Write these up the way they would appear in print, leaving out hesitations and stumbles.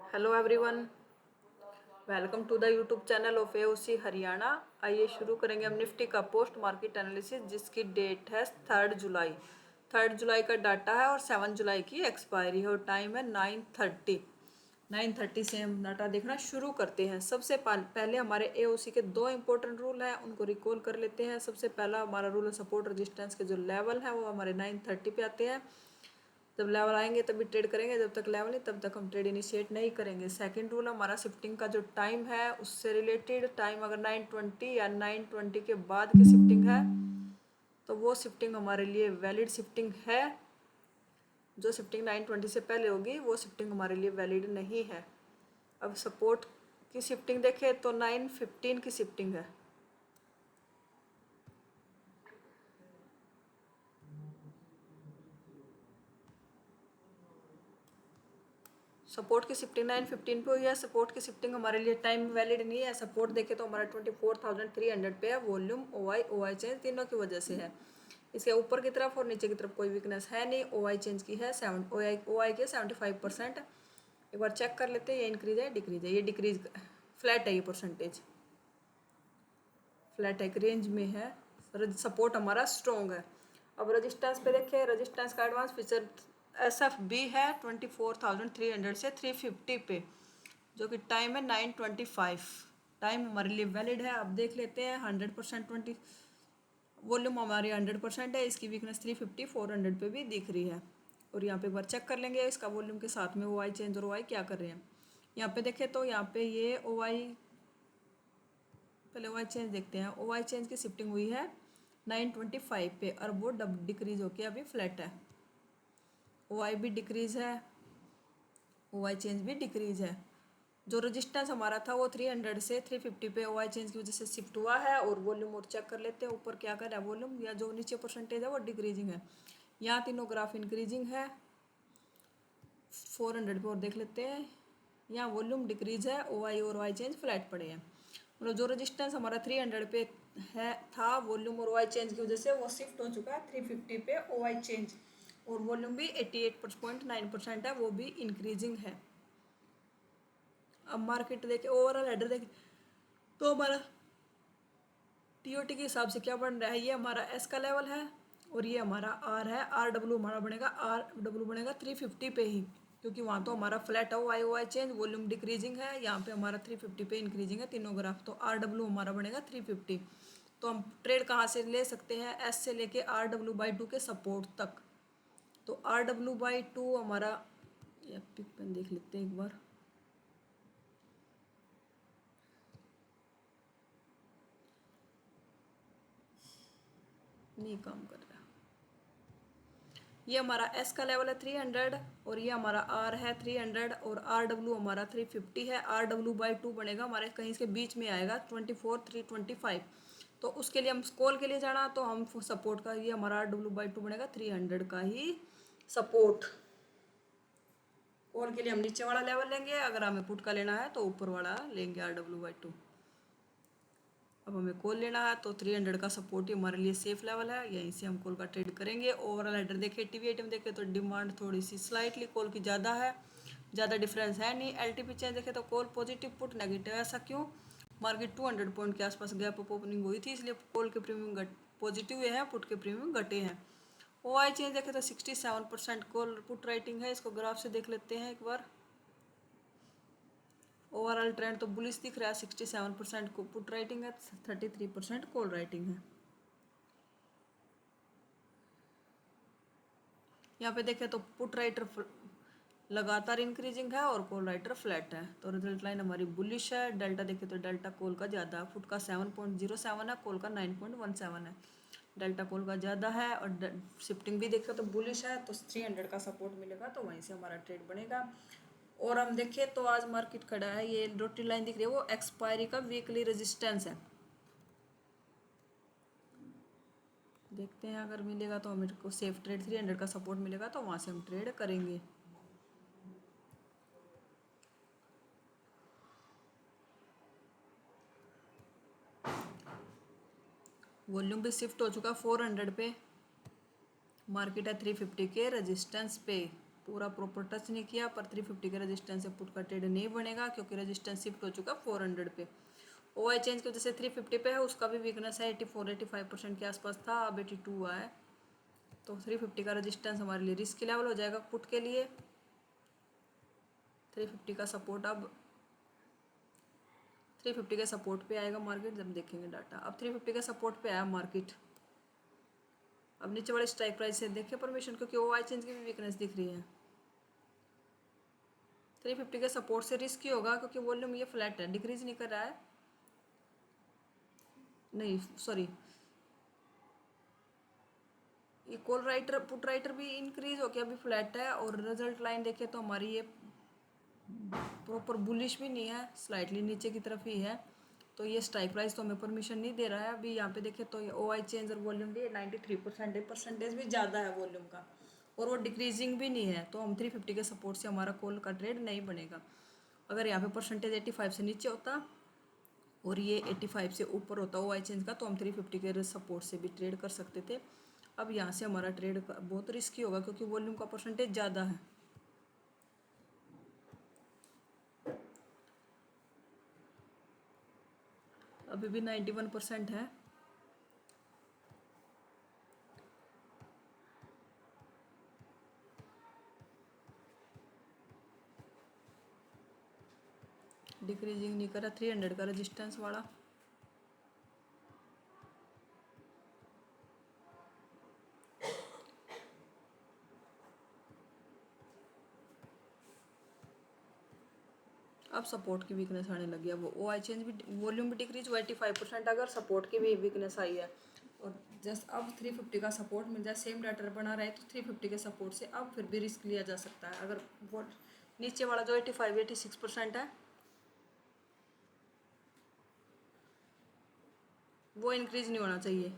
Hello everyone, welcome to the YouTube channel of AOC Haryana. आइए शुरू करेंगे हम निफ्टी का पोस्ट मार्केट एनालिसिस, जिसकी डेट है 3 जुलाई। 3 जुलाई का डाटा है और 7 जुलाई की एक्सपायरी है और टाइम है 9:30। 9:30 से हम डाटा देखना शुरू करते हैं। सबसे पहले हमारे एओसी के दो इंपॉर्टेंट रूल हैं, उनको रिकॉल कर लेते हैं। सबसे पहला हमारा रूल है सपोर्ट रेजिस्टेंस के जो लेवल है वो हमारे 9:30 पे आते हैं। जब लेवल आएंगे तभी ट्रेड करेंगे, जब तक लेवल है तब तक हम ट्रेड इनिशिएट नहीं करेंगे। सेकंड रूल हमारा शिफ्टिंग का जो टाइम है उससे रिलेटेड। टाइम अगर 9:20 या 9:20 के बाद की शिफ्टिंग है तो वो शिफ्टिंग हमारे लिए वैलिड शिफ्टिंग है। जो शिफ्टिंग 9:20 से पहले होगी वो शिफ्टिंग हमारे लिए वैलिड नहीं है। अब सपोर्ट की शिफ्टिंग देखें तो 9:15 की शिफ्टिंग है। सपोर्ट की शिफ्टिंग 9:15 पे हुई है। सपोर्ट की शिफ्टिंग हमारे लिए टाइम वैलिड नहीं है। सपोर्ट देखे तो हमारा 24,300 पे है। वॉल्यूम ओ आई चेंज तीनों की वजह से है। इसके ऊपर की तरफ और नीचे की तरफ कोई वीकनेस है नहीं। ओ आई चेंज की है ओ आई के 75%। एक बार चेक कर लेते हैं, ये इंक्रीज है डिक्रीज है। ये डिक्रीज फ्लैट है, ये परसेंटेज फ्लैट एक रेंज में है। सपोर्ट हमारा स्ट्रॉन्ग है। अब रजिस्टेंस पे देखें, रजिस्टेंस का एडवांस फीचर SFB है 24,300 से 350 पे, जो कि टाइम है 9:25। टाइम हमारे लिए वैलिड है। अब देख लेते हैं 100% 20 वॉल्यूम हमारी 100% है। इसकी वीकनेस 350 400 पे भी दिख रही है। और यहाँ पे एक बार चेक कर लेंगे इसका वॉल्यूम के साथ में ओ आई चेंज और ओ आई क्या कर रहे हैं। यहाँ पे देखें तो यहाँ पे ये ओ आई, पहले ओ आई चेंज देखते हैं। ओ आई चेंज की शिफ्टिंग हुई है 9:25 पे और वो डिक्रीज होके अभी फ्लैट है। ओ आई भी डिक्रीज है, ओ आई चेंज भी डिक्रीज है। जो रजिस्टेंस हमारा था वो 300 से 350 पे ओ आई चेंज की वजह से शिफ्ट हुआ है। और वॉल्यूम और चेक कर लेते हैं ऊपर क्या कर रहा है वॉल्यूम, या जो नीचे परसेंटेज है वो डिक्रीजिंग है। यहाँ तीनों ग्राफ इंक्रीजिंग है। 400 पे और देख लेते हैं, यहाँ वॉल्यूम डिक्रीज है, ओ आई और ओ आई चेंज फ्लैट पड़े हैं। मतलब जो रजिस्टेंस हमारा 300 पे है था, वॉल्यूम और ओ आई चेंज की वजह से वो शिफ्ट हो चुका है 350 पे ओ आई चेंज। और वॉल्यूम भी 88.9% है, वो भी इंक्रीजिंग है। अब मार्केट देखे, ओवरऑल हेडर देखे तो हमारा टीओटी के हिसाब से क्या बन रहा है, ये हमारा एस का लेवल है और ये हमारा आर है। आर डब्ल्यू हमारा बनेगा, आर डब्ल्यू बनेगा 350 पे ही, क्योंकि वहाँ तो हमारा फ्लैट है ओ आई चेंज, वॉल्यूम डिक्रीजिंग है। यहाँ पे हमारा 350 पे इंक्रीजिंग है तीनों ग्राफ, तो आर डब्ल्यू हमारा बनेगा 350। तो हम ट्रेड कहाँ से ले सकते हैं, एस से लेके RW/2 के सपोर्ट तक। तो RW/2 हमारा, ये पिक पेन देख लेते हैं एक बार। नहीं काम कर रहा। ये हमारा एस का लेवल है 300 और ये हमारा आर है 300 और आर डब्ल्यू हमारा 350 है। RW/2 बनेगा हमारे कहीं इसके बीच में आएगा 24,325। तो उसके लिए हम कॉल के लिए जाना तो हम सपोर्ट का, ये हमारा RW/2 बनेगा 300 का ही सपोर्ट। कॉल के लिए हम नीचे वाला लेवल लेंगे, अगर हमें पुट का लेना है तो ऊपर वाला लेंगे RW/2। अब हमें कॉल लेना है तो 300 का सपोर्ट ही हमारे लिए सेफ लेवल है, यहीं से हम कॉल का ट्रेड करेंगे। ओवरऑल हेडर देखे, टीवी में देखे तो डिमांड थोड़ी सी स्लाइटली कॉल की ज़्यादा है, ज़्यादा डिफरेंस है नहीं। LTP चेंज देखे तो कॉल पॉजिटिव, पुट नेगेटिव। ऐसा क्यों, मार्केट 200 पॉइंट के आसपास गैप अप ओपनिंग हुई थी, इसलिए कॉल के प्रीमियम पॉजिटिव हुए हैं, पुट के प्रीमियम घटे हैं। ओ आई चेंज देखे तो 67% कॉल पुट राइटिंग है। इसको ग्राफ से देख लेते हैं एक बार। ओवरऑल ट्रेंड तो बुलिश दिख रहा है, 67% को पुट राइटिंग है, 33% कॉल राइटिंग है। यहाँ पे देखें तो पुट राइटर लगातार इंक्रीजिंग है और कॉल राइटर फ्लैट है, तो रिजल्ट लाइन हमारी बुलिश है। डेल्टा देखें तो डेल्टा कॉल का ज़्यादा, पुट का 7.07 है, कॉल का 9.17 है। डेल्टा कॉल का ज़्यादा है और शिफ्टिंग भी देखें तो बुलिश है, तो 300 का सपोर्ट मिलेगा तो वहीं से हमारा ट्रेड बनेगा। और हम देखें तो आज मार्केट खड़ा है, ये डॉटेड लाइन दिख रही है वो एक्सपायरी का वीकली रेजिस्टेंस है। देखते हैं अगर मिलेगा तो हमें को सेफ ट्रेड 300 का सपोर्ट मिलेगा तो वहाँ से हम ट्रेड करेंगे। वॉल्यूम भी शिफ्ट हो चुका 400 पे, मार्केट है 350 के रेजिस्टेंस पे। पूरा प्रॉपर टच नहीं किया, पर 350 के रेजिस्टेंस से पुट का ट्रेड नहीं बनेगा क्योंकि रेजिस्टेंस शिफ्ट हो चुका 400 पे। OI चेंज की वजह से 350 पे है, उसका भी वीकनेस है, 84-85% के आसपास था, अब 82 हुआ है। तो 350 का रेजिस्टेंस हमारे लिए रिस्क लेवल हो जाएगा पुट के लिए। 350 का सपोर्ट, अब 350 के सपोर्ट पे आएगा मार्केट जब देखेंगे डाटा। अब 350 के सपोर्ट पे आया मार्केट। अब नीचे वाले स्ट्राइक प्राइस से देखिए परमिशन, क्योंकि OI चेंज की भी वीकनेस दिख रही है। 350 के सपोर्ट से रिस्क ही होगा क्योंकि वॉल्यूम ये फ्लैट है, डिक्रीज नहीं कर रहा है, नहीं सॉरी, ये कॉल राइटर पुट राइटर भी इंक्रीज होकर अभी फ्लैट है, और रिजल्ट लाइन देखें तो हमारी ये प्रॉपर बुलिश भी नहीं है, स्लाइटली नीचे की तरफ ही है। तो ये स्ट्राइक प्राइस तो हमें परमिशन नहीं दे रहा है। अभी यहाँ पे देखें तो ये OI चेंज और वॉल्यूम भी 93% परसेंटेज भी ज़्यादा है वॉल्यूम का, और वो डिक्रीजिंग भी नहीं है। तो हम 350 के सपोर्ट से हमारा कॉल का ट्रेड नहीं बनेगा। अगर यहाँ पे परसेंटेज 85 से नीचे होता और ये 85 से ऊपर होता OI चेंज का, तो हम 350 के सपोर्ट से भी ट्रेड कर सकते थे। अब यहाँ से हमारा ट्रेड बहुत रिस्की होगा क्योंकि वॉल्यूम का परसेंटेज ज़्यादा है। अभी भी 91% है। डिक्रीजिंग नहीं करा, 300 का रेजिस्टेंस वाला। अब सपोर्ट की वीकनेस आने लगी है, वो OI चेंज भी, वॉल्यूम भी डिक्रीज हुआ 85%, अगर सपोर्ट की भी वीकनेस आई है। और जस्ट अब 350 का सपोर्ट मिल जाए, सेम डाटा बना रहे तो 350 के सपोर्ट से अब फिर भी रिस्क लिया जा सकता है। अगर वो नीचे वाला जो 85-86% है वो इंक्रीज नहीं होना चाहिए।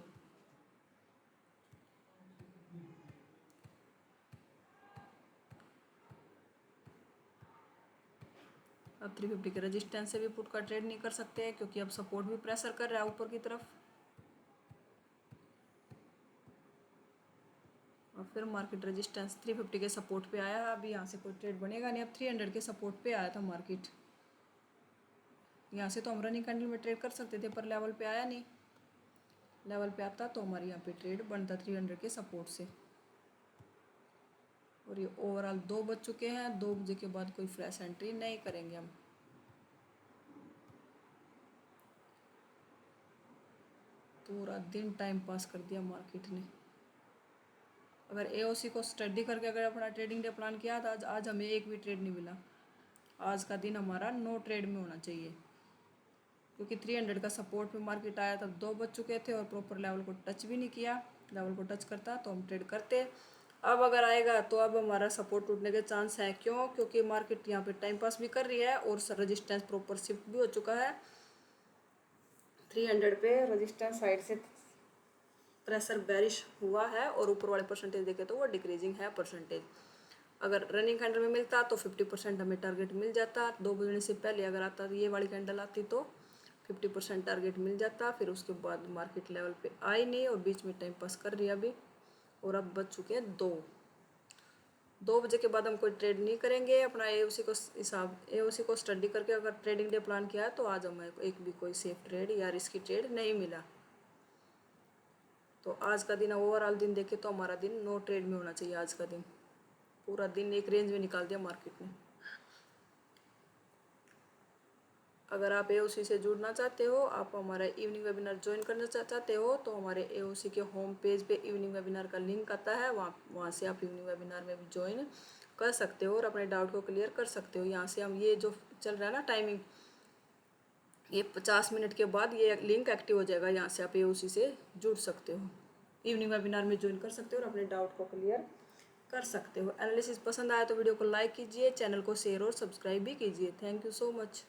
अब 350 के रेजिस्टेंस से भी पुट का ट्रेड नहीं कर सकते हैं क्योंकि अब सपोर्ट भी प्रेशर कर रहा है ऊपर की तरफ। और फिर मार्केट रेजिस्टेंस 350 के सपोर्ट पे आया, अभी यहाँ से कोई ट्रेड बनेगा नहीं। अब 300 के सपोर्ट पे आया था मार्केट, यहाँ से तो हम रनिंग कैंडल में ट्रेड कर सकते थे, पर लेवल पे आया नहीं। लेवल पे आता तो हमारे यहाँ पे ट्रेड बनता 300 के सपोर्ट से। और ये ओवरऑल 2 बज चुके हैं, 2 बजे के बाद कोई फ्रेश एंट्री नहीं करेंगे हम। पूरा दिन टाइम पास कर दिया मार्केट ने। अगर AOC को स्टडी करके अगर अपना ट्रेडिंग डे प्लान किया था, आज हमें एक भी ट्रेड नहीं मिला। आज का दिन हमारा नो ट्रेड में होना चाहिए क्योंकि 300 का सपोर्ट पे मार्केट आया तब 2 बज चुके थे और प्रॉपर लेवल को टच भी नहीं किया। लेवल को टच करता तो हम ट्रेड करते। अब अगर आएगा तो अब हमारा सपोर्ट टूटने के चांस है। क्यों? क्योंकि मार्केट यहाँ पे टाइम पास भी कर रही है और रेजिस्टेंस प्रॉपर शिफ्ट भी हो चुका है 300 पे। रेजिस्टेंस साइड से प्रेशर बेरिश हुआ है और ऊपर वाले परसेंटेज देखे तो वो डिक्रीजिंग है परसेंटेज। अगर रनिंग कैंडल में मिलता तो 50% हमें टारगेट मिल जाता। 2 बजने से पहले अगर आता तो ये वाली कैंडल आती तो 50% टारगेट मिल जाता। फिर उसके बाद मार्केट लेवल पे आई नहीं और बीच में टाइम पास कर रही है अभी। और अब बज चुके हैं 2 बजे के बाद हम कोई ट्रेड नहीं करेंगे। अपना AOC को स्टडी करके अगर ट्रेडिंग डे प्लान किया है तो आज हमें एक भी कोई सेफ ट्रेड या रिस्की ट्रेड नहीं मिला। तो आज का दिन ओवरऑल दिन देखे तो हमारा दिन नो ट्रेड में होना चाहिए। आज का दिन पूरा दिन एक रेंज में निकाल दिया मार्केट ने। अगर आप AOC से जुड़ना चाहते हो, आप हमारा इवनिंग वेबिनार ज्वाइन करना चाहते हो तो हमारे AOC के होम पेज पे इवनिंग वेबिनार का लिंक आता है, वहाँ से आप इवनिंग वेबिनार में भी ज्वाइन कर सकते हो और अपने डाउट को क्लियर कर सकते हो। यहाँ से हम ये जो चल रहा है ना टाइमिंग, ये 50 मिनट के बाद ये लिंक एक्टिव हो जाएगा। यहाँ से आप AOC से जुड़ सकते हो, इवनिंग वेबिनार में ज्वाइन कर सकते हो और अपने डाउट को क्लियर कर सकते हो। एनालिसिस पसंद आया तो वीडियो को लाइक कीजिए, चैनल को शेयर और सब्सक्राइब भी कीजिए। Thank you so much.